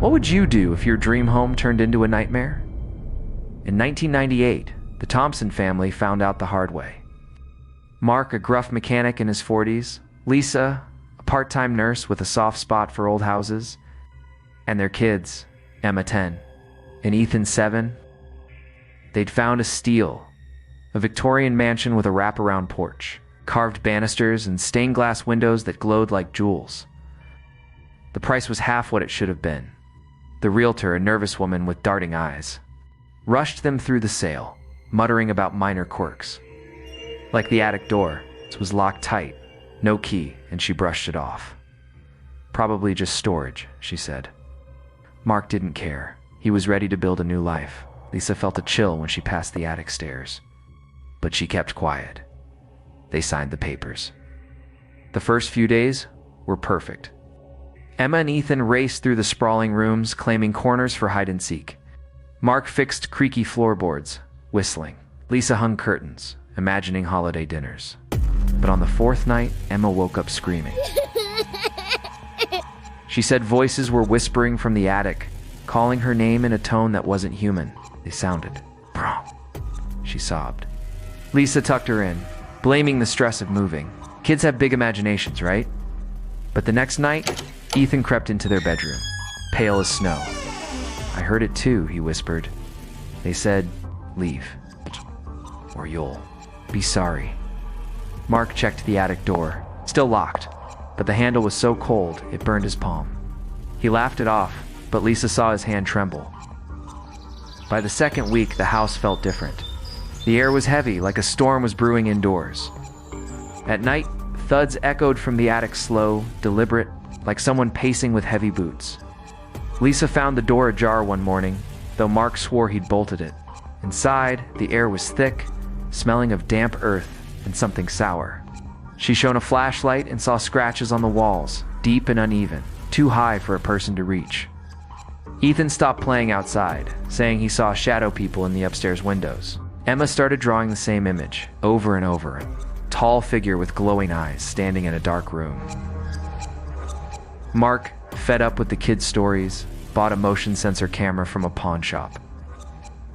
What would you do if your dream home turned into a nightmare? In 1998, the Thompson family found out the hard way. Mark, a gruff mechanic in his 40s, Lisa, a part-time nurse with a soft spot for old houses, and their kids, Emma 10 and Ethan 7, they'd found a steal, a Victorian mansion with a wraparound porch, carved banisters, and stained glass windows that glowed like jewels. The price was half what it should have been. The realtor, a nervous woman with darting eyes, rushed them through the sale, muttering about minor quirks. Like the attic door, it was locked tight, no key, and she brushed it off. Probably just storage, she said. Mark didn't care. He was ready to build a new life. Lisa felt a chill when she passed the attic stairs. But she kept quiet. They signed the papers. The first few days were perfect. Emma and Ethan raced through the sprawling rooms, claiming corners for hide and seek. Mark fixed creaky floorboards, whistling. Lisa hung curtains, imagining holiday dinners. But on the fourth night, Emma woke up screaming. She said voices were whispering from the attic, calling her name in a tone that wasn't human. They sounded wrong. She sobbed. Lisa tucked her in, blaming the stress of moving. Kids have big imaginations, right? But the next night, Ethan crept into their bedroom, pale as snow. I heard it too, he whispered. They said, leave, or you'll be sorry. Mark checked the attic door, still locked, but the handle was so cold it burned his palm. He laughed it off, but Lisa saw his hand tremble. By the second week, the house felt different. The air was heavy, like a storm was brewing indoors. At night, thuds echoed from the attic, slow, deliberate, like someone pacing with heavy boots. Lisa found the door ajar one morning, though Mark swore he'd bolted it. Inside, the air was thick, smelling of damp earth and something sour. She shone a flashlight and saw scratches on the walls, deep and uneven, too high for a person to reach. Ethan stopped playing outside, saying he saw shadow people in the upstairs windows. Emma started drawing the same image, over and over, a tall figure with glowing eyes standing in a dark room. Mark, fed up with the kids' stories, bought a motion sensor camera from a pawn shop.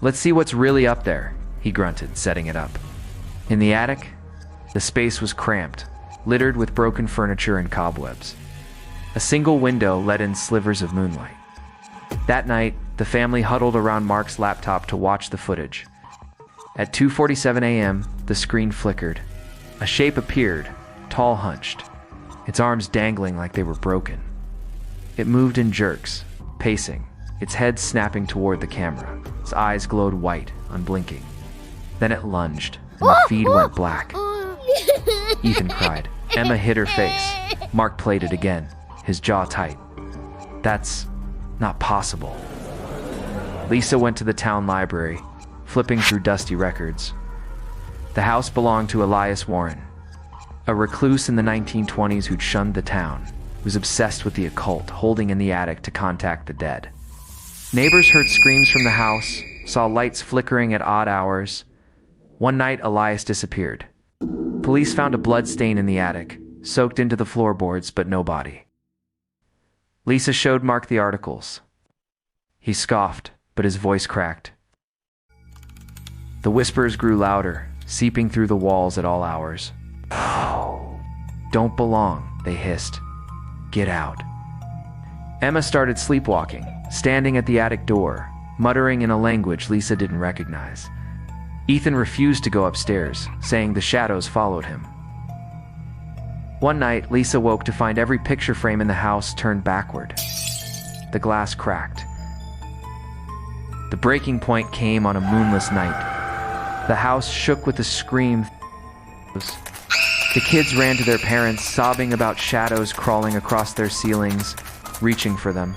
Let's see what's really up there, he grunted, setting it up. In the attic, the space was cramped, littered with broken furniture and cobwebs. A single window let in slivers of moonlight. That night, the family huddled around Mark's laptop to watch the footage. At 2:47 a.m., the screen flickered. A shape appeared, tall, hunched, its arms dangling like they were broken. It moved in jerks, pacing, its head snapping toward the camera. Its eyes glowed white, unblinking. Then it lunged, and the feed went black. Ethan cried. Emma hid her face. Mark played it again, his jaw tight. That's not possible. Lisa went to the town library, flipping through dusty records. The house belonged to Elias Warren, a recluse in the 1920s who'd shunned the town. He was obsessed with the occult, holding in the attic to contact the dead. Neighbors heard screams from the house, saw lights flickering at odd hours. One night, Elias disappeared. Police found a blood stain in the attic, soaked into the floorboards, but no body. Lisa showed Mark the articles. He scoffed, but his voice cracked. The whispers grew louder, seeping through the walls at all hours. Don't belong, they hissed. Get out. Emma started sleepwalking, standing at the attic door, muttering in a language Lisa didn't recognize. Ethan refused to go upstairs, saying the shadows followed him. One night, Lisa woke to find every picture frame in the house turned backward. The glass cracked. The breaking point came on a moonless night. The house shook with a scream. The kids ran to their parents, sobbing about shadows crawling across their ceilings, reaching for them.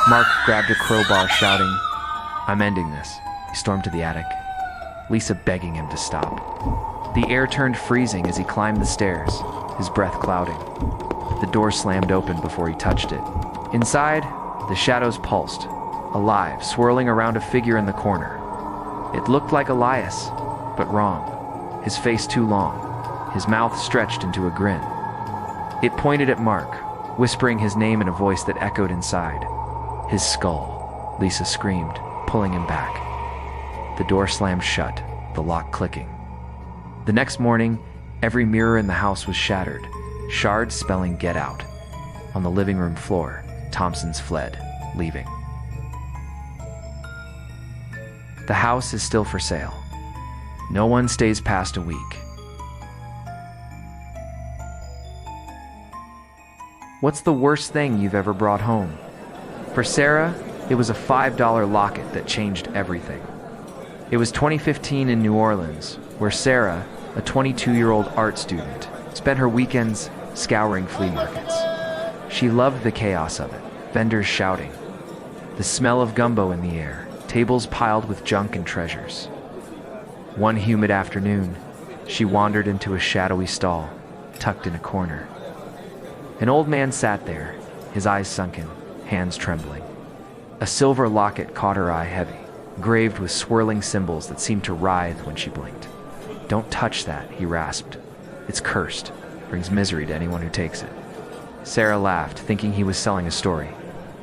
Mark grabbed a crowbar, shouting, "I'm ending this." He stormed to the attic, Lisa begging him to stop. The air turned freezing as he climbed the stairs, his breath clouding. The door slammed open before he touched it. Inside, the shadows pulsed, alive, swirling around a figure in the corner. It looked like Elias, but wrong. His face too long, his mouth stretched into a grin. It pointed at Mark, whispering his name in a voice that echoed inside. His skull, Lisa screamed, pulling him back. The door slammed shut, the lock clicking. The next morning, every mirror in the house was shattered, shards spelling "get out." On the living room floor, Thompsons fled, leaving. The house is still for sale. No one stays past a week. What's the worst thing you've ever brought home? For Sarah, it was a $5 locket that changed everything. It was 2015 in New Orleans, where Sarah, a 22-year-old art student, spent her weekends scouring flea markets. She loved the chaos of it, vendors shouting, the smell of gumbo in the air, tables piled with junk and treasures. One humid afternoon, she wandered into a shadowy stall, tucked in a corner. An old man sat there, his eyes sunken, hands trembling. A silver locket caught her eye heavy, engraved with swirling symbols that seemed to writhe when she blinked. "Don't touch that," he rasped. "It's cursed, brings misery to anyone who takes it." Sarah laughed, thinking he was selling a story.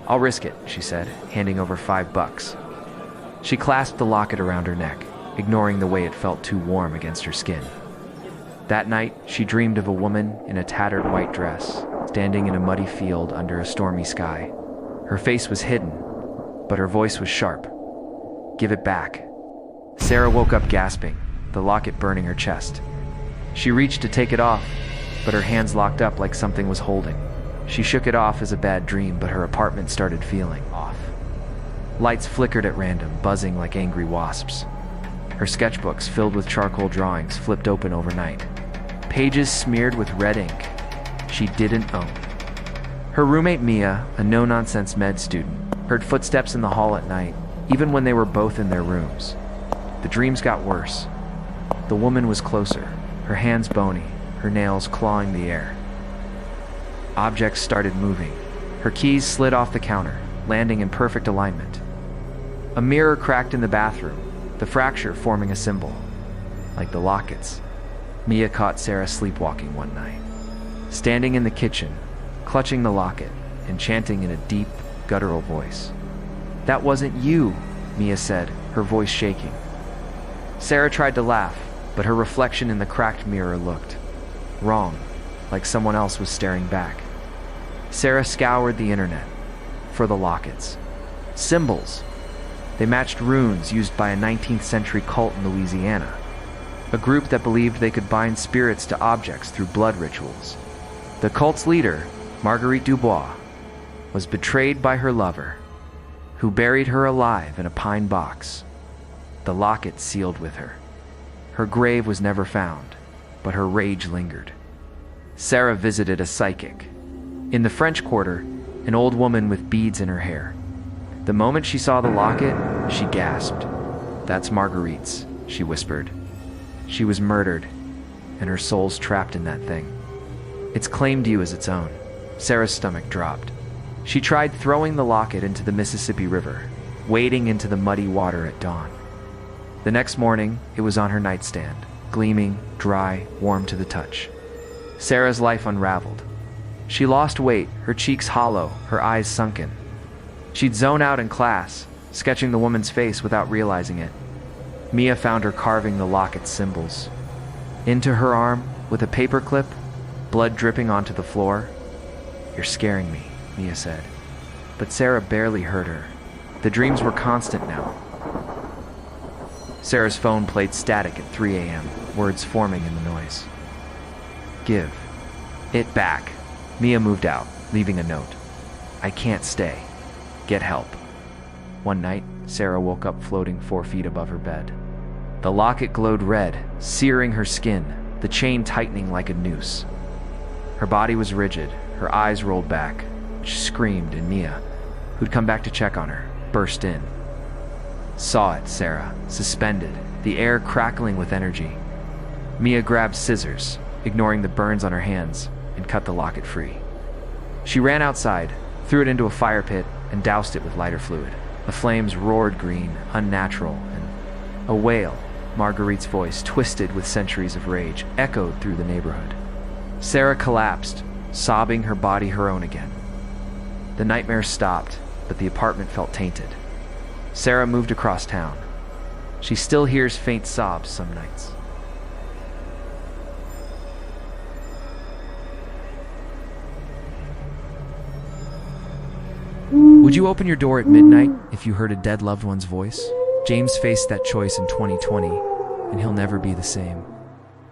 "I'll risk it," she said, handing over $5. She clasped the locket around her neck, ignoring the way it felt too warm against her skin. That night, she dreamed of a woman in a tattered white dress, standing in a muddy field under a stormy sky. Her face was hidden, but her voice was sharp. "Give it back." Sarah woke up gasping, the locket burning her chest. She reached to take it off, but her hands locked up like something was holding. She shook it off as a bad dream, but her apartment started feeling off. Lights flickered at random, buzzing like angry wasps. Her sketchbooks, filled with charcoal drawings, flipped open overnight. Pages smeared with red ink she didn't own. Her roommate Mia, a no-nonsense med student, heard footsteps in the hall at night, even when they were both in their rooms. The dreams got worse. The woman was closer, her hands bony, her nails clawing the air. Objects started moving. Her keys slid off the counter, landing in perfect alignment. A mirror cracked in the bathroom, the fracture forming a symbol. Like the lockets, Mia caught Sarah sleepwalking one night. Standing in the kitchen, clutching the locket, and chanting in a deep, guttural voice. "That wasn't you," Mia said, her voice shaking. Sarah tried to laugh, but her reflection in the cracked mirror looked wrong, like someone else was staring back. Sarah scoured the internet for the lockets. Symbols. They matched runes used by a 19th century cult in Louisiana, a group that believed they could bind spirits to objects through blood rituals. The cult's leader, Marguerite Dubois, was betrayed by her lover, who buried her alive in a pine box, the locket sealed with her. Her grave was never found, but her rage lingered. Sarah visited a psychic. In the French Quarter, an old woman with beads in her hair. The moment she saw the locket, she gasped. "That's Marguerite's," she whispered. "She was murdered, and her soul's trapped in that thing. It's claimed you as its own." Sarah's stomach dropped. She tried throwing the locket into the Mississippi River, wading into the muddy water at dawn. The next morning, it was on her nightstand, gleaming, dry, warm to the touch. Sarah's life unraveled. She lost weight, her cheeks hollow, her eyes sunken. She'd zone out in class, sketching the woman's face without realizing it. Mia found her carving the locket's symbols. Into her arm, with a paperclip, blood dripping onto the floor. "You're scaring me," Mia said. But Sarah barely heard her. The dreams were constant now. Sarah's phone played static at 3 a.m., words forming in the noise. "Give it back." Mia moved out, leaving a note. "I can't stay. Get help." One night, Sarah woke up floating 4 feet above her bed. The locket glowed red, searing her skin, the chain tightening like a noose. Her body was rigid, her eyes rolled back. She screamed, and Mia, who'd come back to check on her, burst in. Saw it, Sarah, suspended, the air crackling with energy. Mia grabbed scissors, ignoring the burns on her hands, and cut the locket free. She ran outside, threw it into a fire pit, and doused it with lighter fluid. The flames roared green, unnatural, and a wail, Marguerite's voice, twisted with centuries of rage, echoed through the neighborhood. Sarah collapsed, sobbing, her body her own again. The nightmare stopped, but the apartment felt tainted. Sarah moved across town. She still hears faint sobs some nights. Would you open your door at midnight if you heard a dead loved one's voice? James faced that choice in 2020, and he'll never be the same.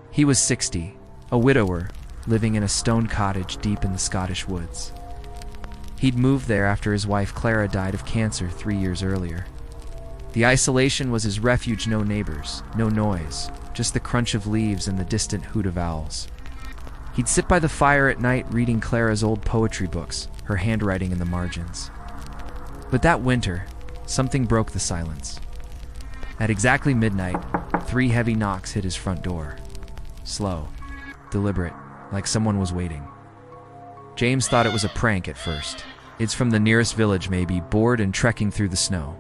He was 60, a widower, living in a stone cottage deep in the Scottish woods. He'd moved there after his wife Clara died of cancer 3 years earlier. The isolation was his refuge. No neighbors, no noise, just the crunch of leaves and the distant hoot of owls. He'd sit by the fire at night reading Clara's old poetry books, her handwriting in the margins. But that winter, something broke the silence. At exactly midnight, 3 heavy knocks hit his front door. Slow, deliberate, like someone was waiting. James thought it was a prank at first. It's from the nearest village maybe, bored and trekking through the snow.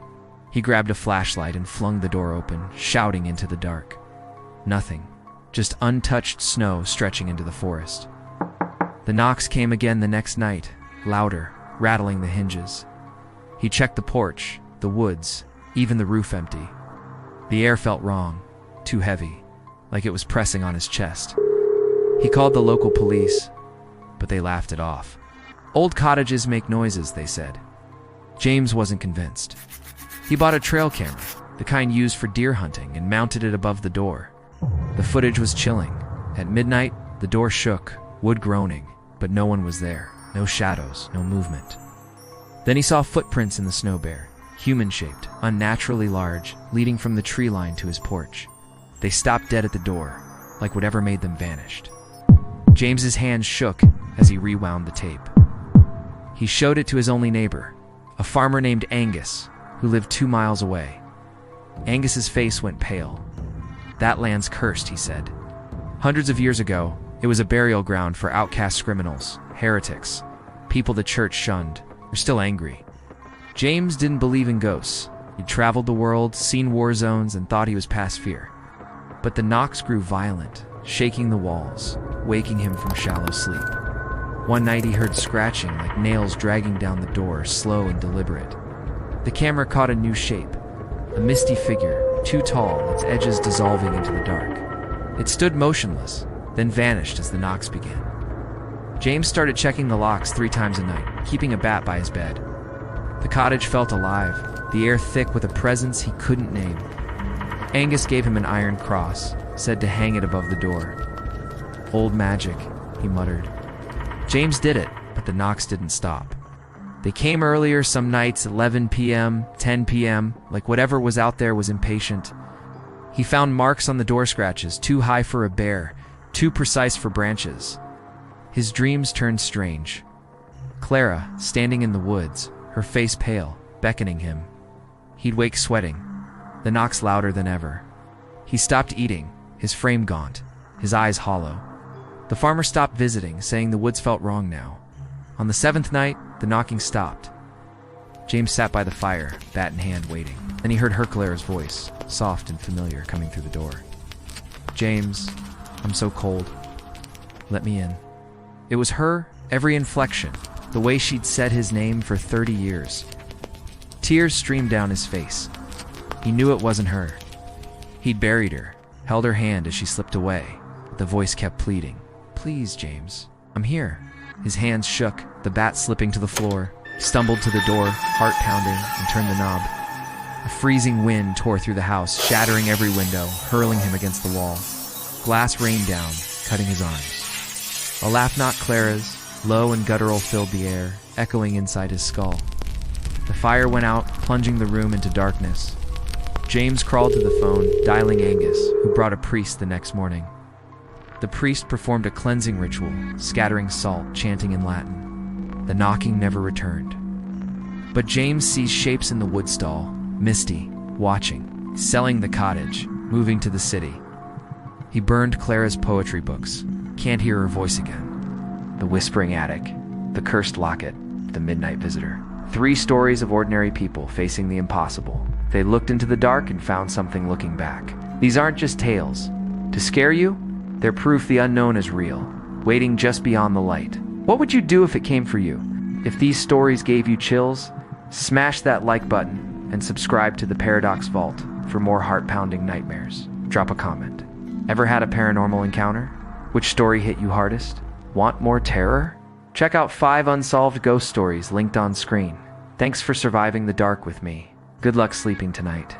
He grabbed a flashlight and flung the door open, shouting into the dark. Nothing, just untouched snow stretching into the forest. The knocks came again the next night, louder, rattling the hinges. He checked the porch, the woods, even the roof empty. The air felt wrong, too heavy, like it was pressing on his chest. He called the local police, but they laughed it off. Old cottages make noises, they said. James wasn't convinced. He bought a trail camera, the kind used for deer hunting, and mounted it above the door. The footage was chilling. At midnight, the door shook, wood groaning, but no one was there. No shadows, no movement. Then he saw footprints in the snow bare, human-shaped, unnaturally large, leading from the tree line to his porch. They stopped dead at the door, like whatever made them vanished. James's hands shook as he rewound the tape. He showed it to his only neighbor, a farmer named Angus, who lived 2 miles away. Angus's face went pale. "That land's cursed," he said. "Hundreds of years ago, it was a burial ground for outcast criminals, heretics, people the church shunned. They're still angry." James didn't believe in ghosts. He'd traveled the world, seen war zones, and thought he was past fear. But the knocks grew violent, shaking the walls, waking him from shallow sleep. One night he heard scratching like nails dragging down the door, slow and deliberate. The camera caught a new shape, a misty figure, too tall, its edges dissolving into the dark. It stood motionless, then vanished as the knocks began. James started checking the locks 3 times a night, keeping a bat by his bed. The cottage felt alive, the air thick with a presence he couldn't name. Angus gave him an iron cross, said to hang it above the door. "Old magic," he muttered. James did it, but the knocks didn't stop. They came earlier some nights, 11 p.m., 10 p.m., like whatever was out there was impatient. He found marks on the door scratches, too high for a bear, too precise for branches. His dreams turned strange. Clara, standing in the woods, her face pale, beckoning him. He'd wake sweating, the knocks louder than ever. He stopped eating, his frame gaunt, his eyes hollow. The farmer stopped visiting, saying the woods felt wrong now. On the 7th night, the knocking stopped. James sat by the fire, bat in hand, waiting. Then he heard Clara's voice, soft and familiar, coming through the door. "James, I'm so cold. Let me in." It was her, every inflection, the way she'd said his name for 30 years. Tears streamed down his face. He knew it wasn't her. He'd buried her, held her hand as she slipped away, but the voice kept pleading. "Please, James, I'm here." His hands shook, the bat slipping to the floor. He stumbled to the door, heart pounding, and turned the knob. A freezing wind tore through the house, shattering every window, hurling him against the wall. Glass rained down, cutting his arms. A laugh not Clara's, low and guttural, filled the air, echoing inside his skull. The fire went out, plunging the room into darkness. James crawled to the phone, dialing Angus, who brought a priest the next morning. The priest performed a cleansing ritual, scattering salt, chanting in Latin. The knocking never returned. But James sees shapes in the wood stall, misty, watching, selling the cottage, moving to the city. He burned Clara's poetry books, can't hear her voice again. The whispering attic, the cursed locket, the midnight visitor. 3 stories of ordinary people facing the impossible. They looked into the dark and found something looking back. These aren't just tales. To scare you, they're proof the unknown is real, waiting just beyond the light. What would you do if it came for you? If these stories gave you chills, Smash that like button and subscribe to the Paradox Vault for more heart-pounding nightmares. Drop a comment. Ever had a paranormal encounter? Which story hit you hardest? Want more terror? Check out 5 unsolved ghost stories linked on screen. Thanks for surviving the dark with me. Good luck sleeping tonight.